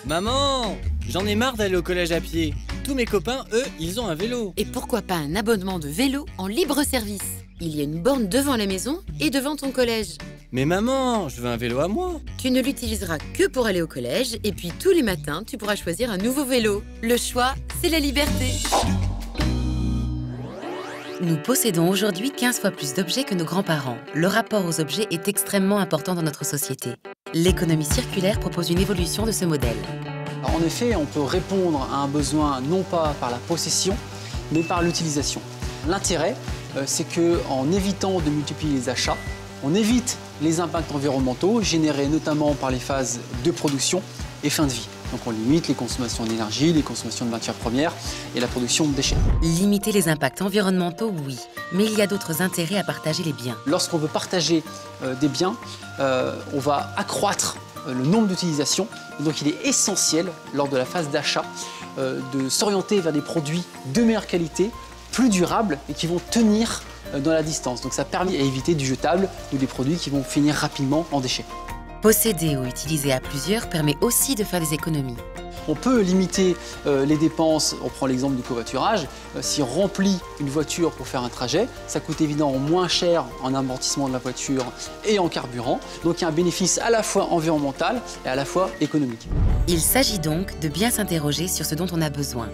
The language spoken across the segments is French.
Maman, j'en ai marre d'aller au collège à pied. Tous mes copains, eux, ils ont un vélo. Et pourquoi pas un abonnement de vélo en libre service? Il y a une borne devant la maison et devant ton collège. Mais maman, je veux un vélo à moi. Tu ne l'utiliseras que pour aller au collège et puis tous les matins, tu pourras choisir un nouveau vélo. Le choix, c'est la liberté. Nous possédons aujourd'hui 15 fois plus d'objets que nos grands-parents. Le rapport aux objets est extrêmement important dans notre société. L'économie circulaire propose une évolution de ce modèle. En effet, on peut répondre à un besoin non pas par la possession, mais par l'utilisation. L'intérêt, c'est qu'en évitant de multiplier les achats, on évite les impacts environnementaux générés notamment par les phases de production et fin de vie. Donc on limite les consommations d'énergie, les consommations de matières premières et la production de déchets. Limiter les impacts environnementaux, oui. Mais il y a d'autres intérêts à partager les biens. Lorsqu'on veut partager des biens, on va accroître le nombre d'utilisations. Donc il est essentiel, lors de la phase d'achat, de s'orienter vers des produits de meilleure qualité, plus durables et qui vont tenir dans la distance. Donc ça permet d'éviter du jetable ou des produits qui vont finir rapidement en déchets. Posséder ou utiliser à plusieurs permet aussi de faire des économies. On peut limiter les dépenses, on prend l'exemple du covoiturage. Si on remplit une voiture pour faire un trajet, ça coûte évidemment moins cher en amortissement de la voiture et en carburant. Donc il y a un bénéfice à la fois environnemental et à la fois économique. Il s'agit donc de bien s'interroger sur ce dont on a besoin.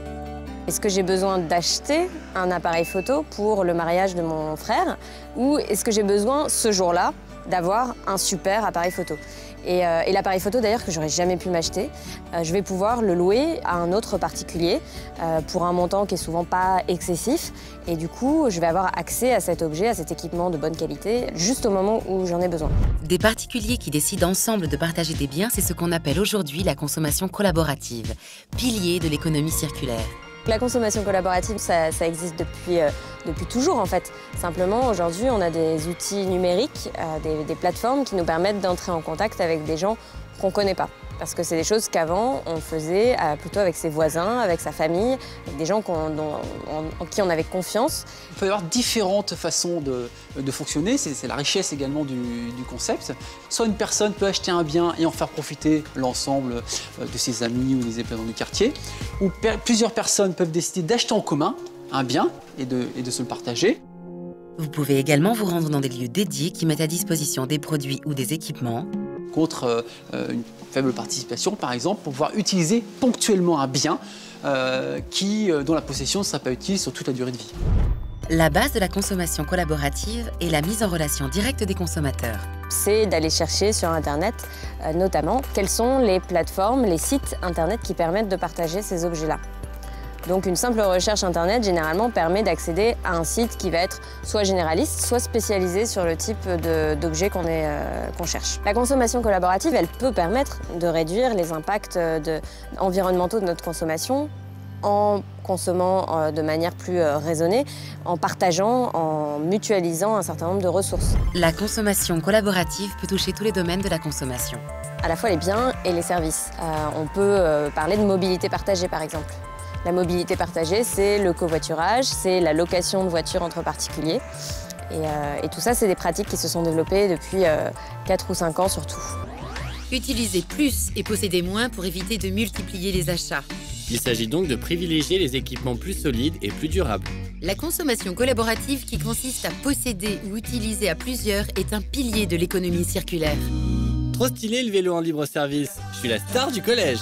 Est-ce que j'ai besoin d'acheter un appareil photo pour le mariage de mon frère ou est-ce que j'ai besoin ce jour-là d'avoir un super appareil photo? Et l'appareil photo d'ailleurs que j'aurais jamais pu m'acheter, je vais pouvoir le louer à un autre particulier pour un montant qui est souvent pas excessif et du coup je vais avoir accès à cet objet, à cet équipement de bonne qualité juste au moment où j'en ai besoin. Des particuliers qui décident ensemble de partager des biens, c'est ce qu'on appelle aujourd'hui la consommation collaborative, pilier de l'économie circulaire. La consommation collaborative, ça existe depuis toujours en fait. Simplement, aujourd'hui, on a des outils numériques, des plateformes qui nous permettent d'entrer en contact avec des gens qu'on ne connaît pas. Parce que c'est des choses qu'avant, on faisait plutôt avec ses voisins, avec sa famille, avec des gens en qui on avait confiance. Il peut y avoir différentes façons de fonctionner, c'est la richesse également du concept. Soit une personne peut acheter un bien et en faire profiter l'ensemble de ses amis ou des habitants du quartier, ou plusieurs personnes peuvent décider d'acheter en commun un bien et de se le partager. Vous pouvez également vous rendre dans des lieux dédiés qui mettent à disposition des produits ou des équipements. Contre une faible participation, par exemple, pour pouvoir utiliser ponctuellement un bien dont la possession ne sera pas utile sur toute la durée de vie. La base de la consommation collaborative est la mise en relation directe des consommateurs. C'est d'aller chercher sur Internet, notamment, quelles sont les plateformes, les sites Internet qui permettent de partager ces objets-là. Donc une simple recherche Internet, généralement, permet d'accéder à un site qui va être soit généraliste, soit spécialisé sur le type d'objet qu'on cherche. La consommation collaborative, elle peut permettre de réduire les impacts environnementaux de notre consommation en consommant de manière plus raisonnée, en partageant, en mutualisant un certain nombre de ressources. La consommation collaborative peut toucher tous les domaines de la consommation. À la fois les biens et les services. On peut parler de mobilité partagée, par exemple. La mobilité partagée, c'est le covoiturage, c'est la location de voitures entre particuliers. Et tout ça, c'est des pratiques qui se sont développées depuis 4 ou 5 ans surtout. Utiliser plus et posséder moins pour éviter de multiplier les achats. Il s'agit donc de privilégier les équipements plus solides et plus durables. La consommation collaborative qui consiste à posséder ou utiliser à plusieurs est un pilier de l'économie circulaire. Trop stylé le vélo en libre service. Je suis la star du collège.